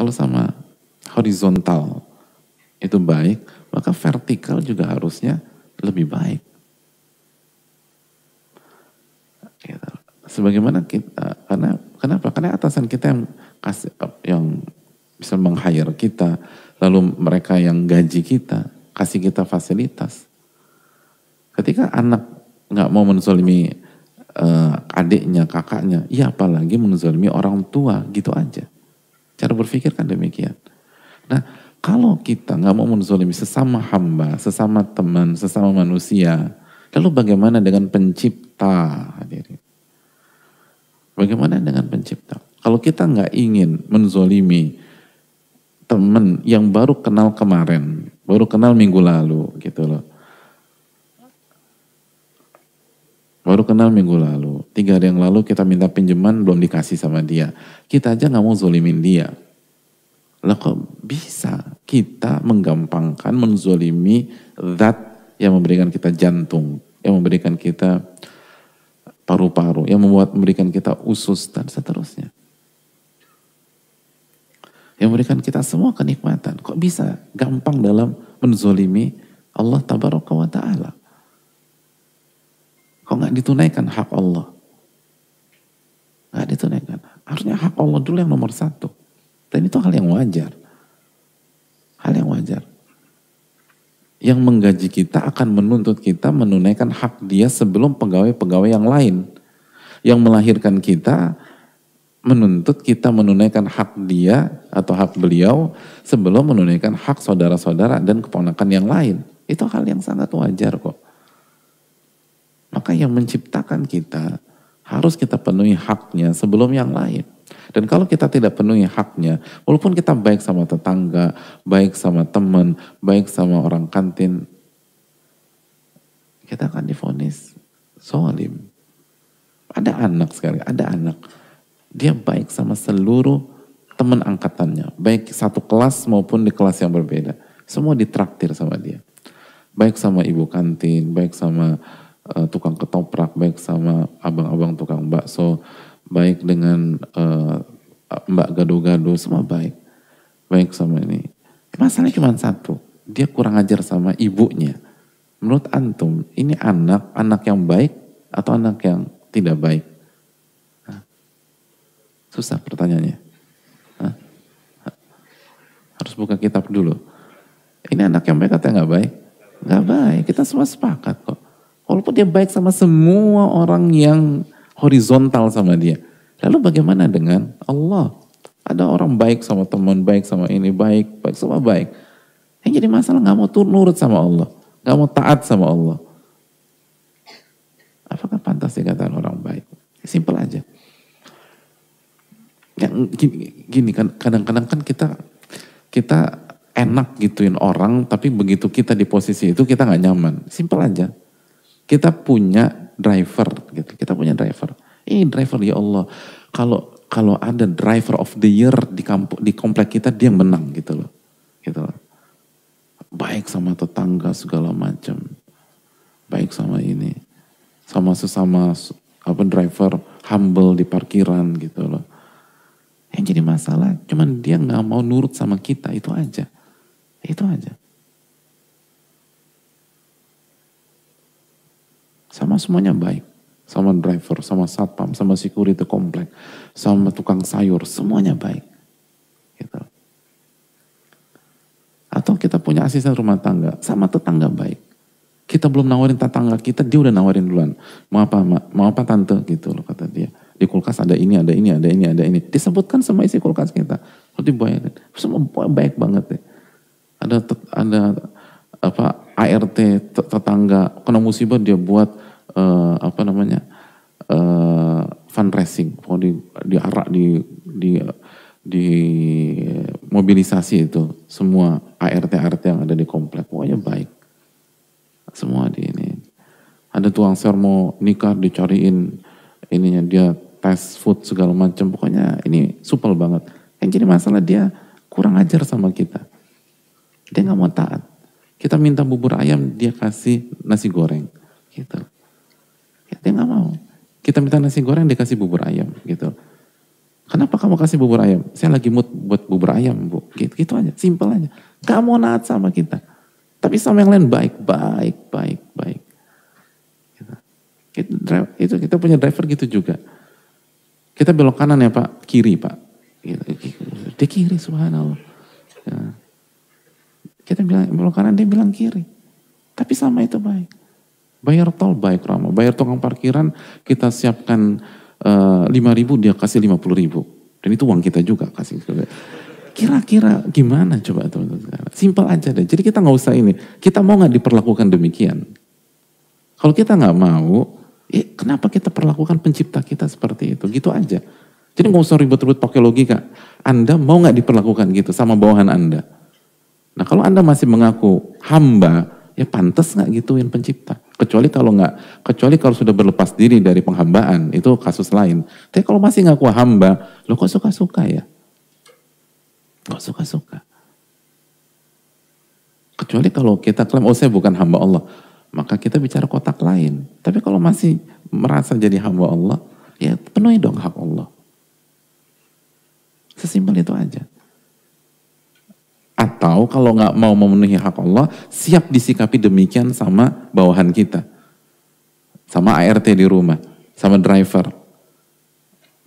Kalau sama horizontal itu baik, maka vertikal juga harusnya lebih baik. Gitu. Sebagaimana kita, kenapa? Karena atasan kita yang bisa meng-hire kita, lalu mereka yang gaji kita, kasih kita fasilitas. Ketika anak nggak mau menzolimi adiknya, kakaknya, ya apalagi menzolimi orang tua, gitu aja. Cara berpikir kan demikian. Nah, kalau kita nggak mau menzolimi sesama hamba, sesama teman, sesama manusia, lalu bagaimana dengan pencipta? Hadirin? Bagaimana dengan pencipta? Kalau kita nggak ingin menzolimi teman yang baru kenal kemarin, baru kenal minggu lalu, gitu loh. Baru kenal minggu lalu, 3 hari yang lalu kita minta pinjaman belum dikasih sama dia. Kita aja nggak mau zolimin dia. Lah kok bisa kita menggampangkan menzolimi zat yang memberikan kita jantung, yang memberikan kita paru-paru, yang memberikan kita usus dan seterusnya. Yang memberikan kita semua kenikmatan. Kok bisa gampang dalam menzolimi Allah tabaraka wa ta'ala? Kok nggak ditunaikan hak Allah? Nggak ditunaikan. Harusnya hak Allah dulu yang nomor 1. Dan itu hal yang wajar. Hal yang wajar. Yang menggaji kita akan menuntut kita menunaikan hak dia sebelum pegawai-pegawai yang lain. Yang melahirkan kita menuntut kita menunaikan hak dia atau hak beliau sebelum menunaikan hak saudara-saudara dan keponakan yang lain. Itu hal yang sangat wajar kok. Maka yang menciptakan kita harus kita penuhi haknya sebelum yang lain. Dan kalau kita tidak penuhi haknya, walaupun kita baik sama tetangga, baik sama teman, baik sama orang kantin, kita akan divonis zalim. Ada anak sekarang, ada anak. Dia baik sama seluruh teman angkatannya, baik satu kelas maupun di kelas yang berbeda. Semua ditraktir sama dia. Baik sama ibu kantin, baik sama tukang ketoprak, baik sama abang-abang tukang bakso, baik dengan mbak gado-gado, semua baik. Baik sama ini. Masalahnya cuma satu, dia kurang ajar sama ibunya. Menurut antum, ini anak yang baik atau anak yang tidak baik? Hah? Susah pertanyaannya. Hah? Harus buka kitab dulu. Ini anak yang baik atau nggak baik? Nggak baik, kita semua sepakat kok. Walaupun dia baik sama semua orang yang horizontal sama dia. Lalu bagaimana dengan Allah? Ada orang baik sama teman, baik sama ini, baik semua baik. Yang jadi masalah nggak mau nurut sama Allah, nggak mau taat sama Allah. Apakah pantas dikatakan orang baik? Simpel aja. Yang gini kan, kadang-kadang kan kita enak gituin orang, tapi begitu kita di posisi itu kita nggak nyaman. Simpel aja. Kita punya driver, gitu. Kita punya driver. Ini driver ya Allah. Kalau ada driver of the year di komplek kita, dia yang menang gitu loh. Gitu loh. Baik sama tetangga segala macam. Baik sama ini. Sama sesama driver humble di parkiran gitu loh. Yang jadi masalah cuman dia nggak mau nurut sama kita, itu aja. Itu aja. Sama semuanya baik. Sama driver, sama satpam, sama security komplek, sama tukang sayur, semuanya baik. Gitu. Atau kita punya asisten rumah tangga, sama tetangga baik. Kita belum nawarin tetangga kita, dia udah nawarin duluan. Mau apa tante gitu loh kata dia. Di kulkas ada ini, ada ini, ada ini, ada ini. Disebutkan semua isi kulkas kita. Lalu dibayar. Semua baik banget deh. Ada ART tetangga kena musibah dia buat fundraising, mau diarak di mobilisasi itu semua ART yang ada di komplek, pokoknya baik semua di ini. Ada tukang sayur mau nikah dicariin ininya, dia tes food segala macam, pokoknya ini supel banget. Yang jadi masalah dia kurang ajar sama kita, dia nggak mau taat. Kita minta bubur ayam, dia kasih nasi goreng, gitu. Dia nggak mau. Kita minta nasi goreng, dia kasih bubur ayam, gitu. Kenapa kamu kasih bubur ayam? Saya lagi mood buat bubur ayam, Bu. Gitu aja, simpel aja. Gak mau naat sama kita. Tapi sama yang lain baik. Itu kita punya driver gitu juga. Kita belok kanan ya Pak, kiri Pak. Dia kiri, subhanallah. Ya. Kita bilang belok kanan, dia bilang kiri. Tapi sama itu baik. Bayar tol baik ramah. Bayar tukang parkiran kita siapkan 5.000, dia kasih 50.000. Dan itu uang kita juga kasih. Kira-kira gimana coba teman-teman? Simpel aja deh. Jadi kita nggak usah ini. Kita mau nggak diperlakukan demikian? Kalau kita nggak mau, kenapa kita perlakukan pencipta kita seperti itu? Gitu aja. Jadi nggak usah ribet-ribet pakai logika. Anda mau nggak diperlakukan gitu sama bawahan Anda? Nah kalau Anda masih mengaku hamba, ya pantas nggak gituin pencipta? Kecuali kalau sudah berlepas diri dari penghambaan, itu kasus lain. Tapi kalau masih ngaku hamba, lo kok suka-suka ya? Kok suka-suka? Kecuali kalau kita klaim, saya bukan hamba Allah. Maka kita bicara kotak lain. Tapi kalau masih merasa jadi hamba Allah, ya penuhi dong hak Allah. Sesimpel itu aja. Atau kalau nggak mau memenuhi hak Allah, siap disikapi demikian sama bawahan kita. Sama ART di rumah, sama driver,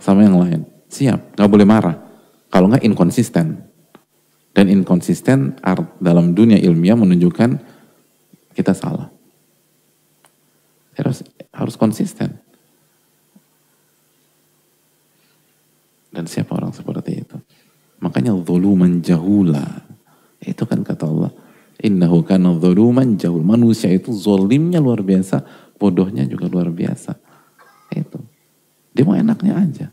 sama yang lain. Siap, nggak boleh marah. Kalau nggak inkonsisten. Dan inkonsisten dalam dunia ilmiah menunjukkan kita salah. Harus konsisten. Dan siapa orang seperti itu? Makanya zuluman jahula. Itu kan kata Allah. Innahu kana zuluman jahul. Manusia itu zolimnya luar biasa. Bodohnya juga luar biasa. Itu. Dia mau enaknya aja.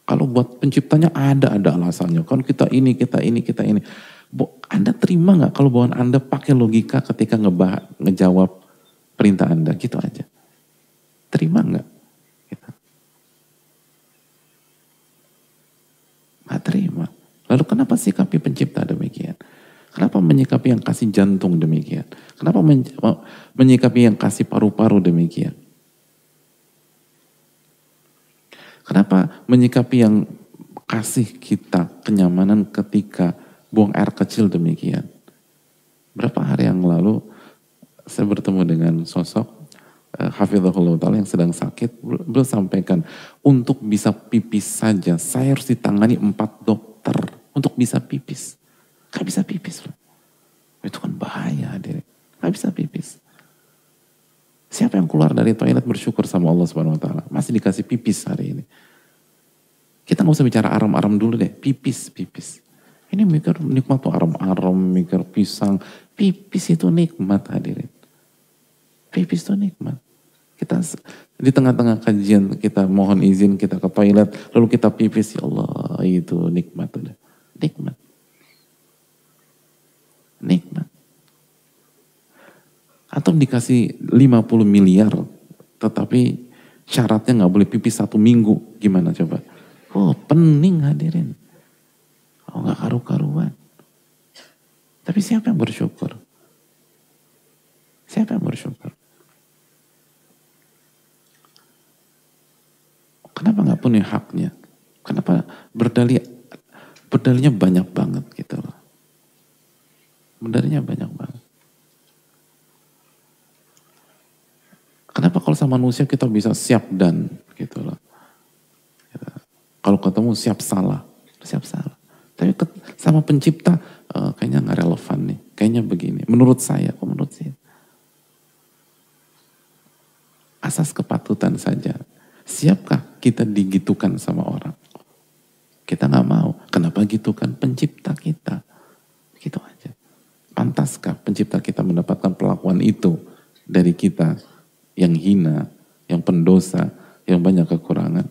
Kalau buat penciptanya ada alasannya. Kan kita ini. Anda terima nggak kalau bawaan Anda pakai logika ketika ngejawab perintah Anda, gitu aja. Terima nggak? Gitu. Nggak terima. Lalu kenapa sikapi pencipta demikian? Kenapa menyikapi yang kasih jantung demikian? Kenapa menyikapi yang kasih paru-paru demikian? Kenapa menyikapi yang kasih kita kenyamanan ketika buang air kecil demikian? Berapa hari yang lalu saya bertemu dengan sosok Hafizahullah Ta'ala yang sedang sakit. Beliau sampaikan, untuk bisa pipis saja saya harus ditangani 4 dokter untuk bisa pipis. Gak bisa pipis. Itu kan bahaya hadirin. Gak bisa pipis. Siapa yang keluar dari toilet bersyukur sama Allah Subhanahu Wa Ta'ala? Masih dikasih pipis hari ini. Kita gak usah bicara aram-aram dulu deh. Pipis. Ini mikir nikmat tuh aram-aram, mikir pisang. Pipis itu nikmat hadirin. Pipis itu nikmat. Kita di tengah-tengah kajian kita mohon izin kita ke toilet. Lalu kita pipis. Ya Allah itu nikmat. Udah. Nikmat. Atau dikasih 50 miliar. Tetapi syaratnya gak boleh pipis 1 minggu. Gimana coba? Pening hadirin. Gak karu-karuan. Tapi siapa yang bersyukur? Siapa yang bersyukur? Kenapa gak punya haknya? Kenapa berdalihnya banyak banget gitu loh. Berdalihnya banyak banget. Kenapa kalau sama manusia kita bisa siap dan gitu loh. Kalau ketemu siap salah. Tapi sama pencipta kayaknya gak relevan nih. Kayaknya begini. Menurut saya. Asas kepatutan saja. Siapkah kita digitukan sama orang? Kita gak mau. Kenapa gitukan pencipta kita? Gitu aja. Pantaskah pencipta kita mendapatkan perlakuan itu dari kita yang hina, yang pendosa, yang banyak kekurangan?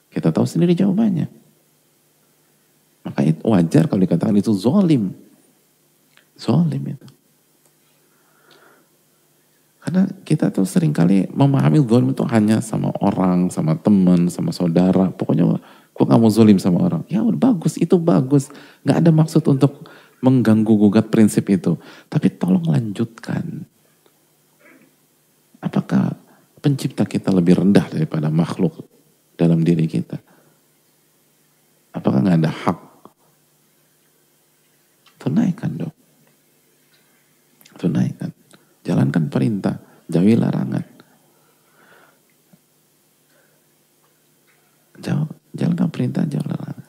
Kita tahu sendiri jawabannya. Maka itu wajar kalau dikatakan itu zolim. Zolim itu. Karena kita tuh seringkali memahami zolim itu hanya sama orang, sama teman, sama saudara. Pokoknya gue gak mau zolim sama orang. Ya udah bagus, itu bagus. Gak ada maksud untuk mengganggu gugat prinsip itu. Tapi tolong lanjutkan. Apakah pencipta kita lebih rendah daripada makhluk dalam diri kita? Apakah nggak ada hak? Tunaikan dong. Tunaikan. Jalankan perintah, jauhi larangan. Jalankan perintah, jauhi larangan.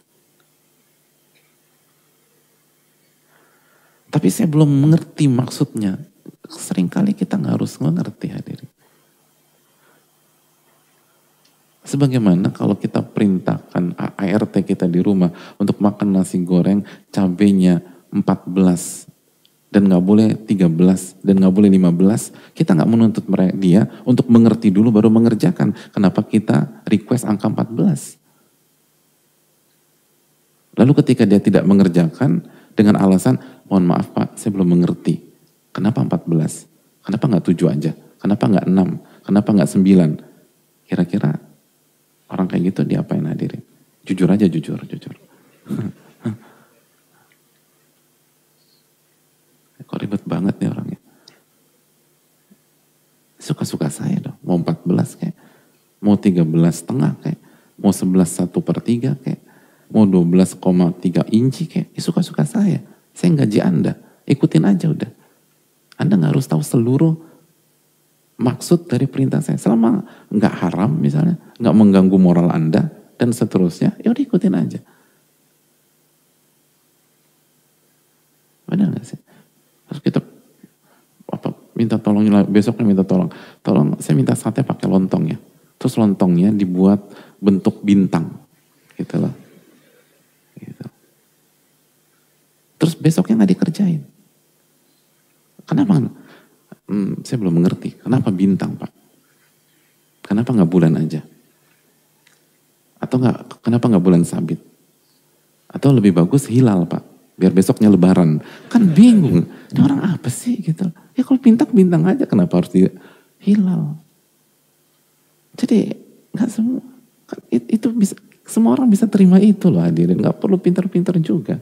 Tapi saya belum mengerti maksudnya. Seringkali kita nggak harus mengerti, hadirin. Sebagaimana kalau kita perintahkan ART kita di rumah untuk makan nasi goreng cabenya 14 dan nggak boleh 13 dan nggak boleh 15, kita nggak menuntut dia untuk mengerti dulu baru mengerjakan. Kenapa kita request angka 14? Lalu ketika dia tidak mengerjakan dengan alasan, mohon maaf Pak, saya belum mengerti. Kenapa 14? Kenapa nggak 7 aja? Kenapa nggak 6? Kenapa nggak 9? Kira-kira orang kayak gitu diapain, hadirin? Jujur aja, jujur. Kok ribet banget nih orangnya. Suka-suka saya dong. Mau 14 kayak. Mau 13,5 kayak. Mau 11,1/3 kayak. Mau 12,3 inci kayak. Suka-suka saya. Saya gaji Anda. Ikutin aja udah. Anda gak harus tahu seluruh maksud dari perintah saya. Selama gak haram misalnya. Gak mengganggu moral Anda. Dan seterusnya. Ya udah ikutin aja. Benar gak sih? Terus kita minta tolong, besoknya minta tolong saya minta sate pakai lontong ya. Terus lontongnya dibuat bentuk bintang gitu loh. Gitu. Terus besoknya nggak dikerjain. Kenapa? Saya belum mengerti. Kenapa bintang Pak? Kenapa nggak bulan aja? Atau kenapa nggak bulan sabit? Atau lebih bagus hilal Pak? Biar besoknya lebaran. Kan bingung. Ini orang apa sih gitu. Ya kalau bintang aja, kenapa harus hilal? Jadi nggak semua. Itu bisa, semua orang bisa terima itu loh, hadirin. Nggak perlu pintar-pintar juga.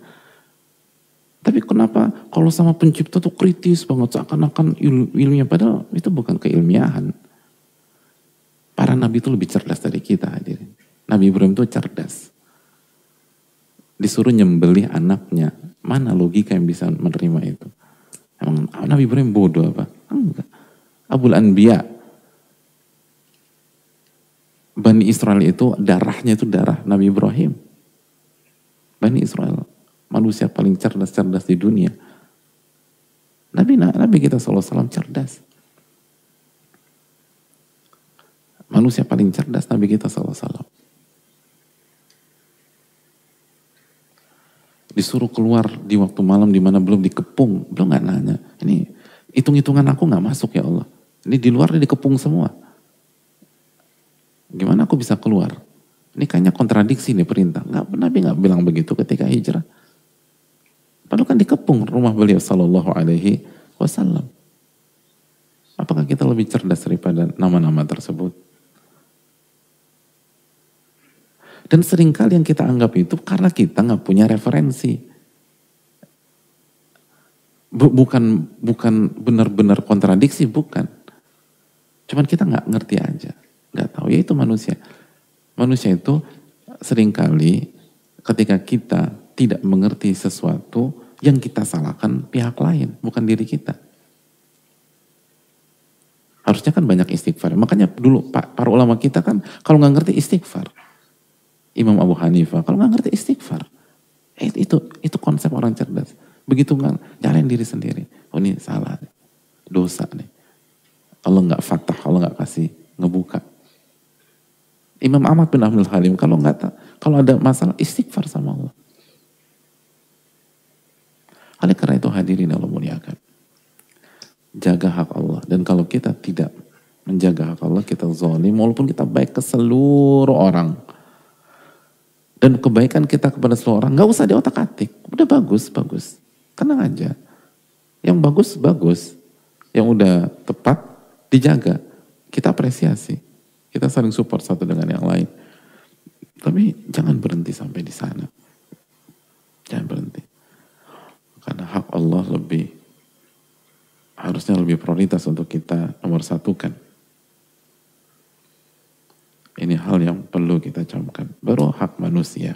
Tapi kenapa kalau sama pencipta tuh kritis banget, seakan-akan ilmiah, padahal itu bukan keilmiahan. Para nabi itu lebih cerdas dari kita, hadirin. Nabi Ibrahim itu cerdas. Disuruh nyembelih anaknya. Mana logika yang bisa menerima itu? Emang Nabi Ibrahim bodoh apa? Enggak. Abul Anbiya. Bani Israel itu darahnya itu darah Nabi Ibrahim. Bani Israel. Manusia paling cerdas di dunia. Nabi kita SAW cerdas. Manusia paling cerdas Nabi kita SAW. Disuruh keluar di waktu malam di mana belum dikepung, belum nggak nanya. Ini hitung-hitungan aku nggak masuk ya Allah. Ini di luar dikepung semua. Gimana aku bisa keluar? Ini kayaknya kontradiksi nih perintah. Nabi nggak bilang begitu ketika hijrah. Padahal kan dikepung rumah beliau Sallallahu Alaihi Wasallam. Apakah kita lebih cerdas daripada nama-nama tersebut? Dan seringkali yang kita anggap itu karena kita nggak punya referensi. Bukan benar-benar kontradiksi, bukan. Cuman kita nggak ngerti aja, nggak tahu. Ya itu manusia. Manusia itu seringkali ketika kita tidak mengerti sesuatu, yang kita salahkan pihak lain, bukan diri kita. Harusnya kan banyak istighfar. Makanya dulu para ulama kita kan kalau nggak ngerti istighfar. Imam Abu Hanifah, kalau nggak ngerti istighfar. Itu konsep orang cerdas. Begitu nggak, nyalain diri sendiri. Oh ini salah, dosa nih. Allah nggak fatah, Allah nggak kasih ngebuka. Imam Ahmad bin Abdul Halim, kalau ada masalah istighfar sama Allah. Oleh karena itu hadirin Allah muliakan. Jaga hak Allah. Dan kalau kita tidak menjaga hak Allah, kita zalim, walaupun kita baik ke seluruh orang. Dan kebaikan kita kepada seluruh orang, gak usah diotak-atik. Udah bagus. Tenang aja. Yang bagus. Yang udah tepat, dijaga. Kita apresiasi. Kita saling support satu dengan yang lain. Tapi jangan berhenti sampai di sana. Jangan berhenti. Karena hak Allah harusnya lebih prioritas untuk kita nomor satukan. Ini hal yang perlu kita camkan. Baru hak manusia.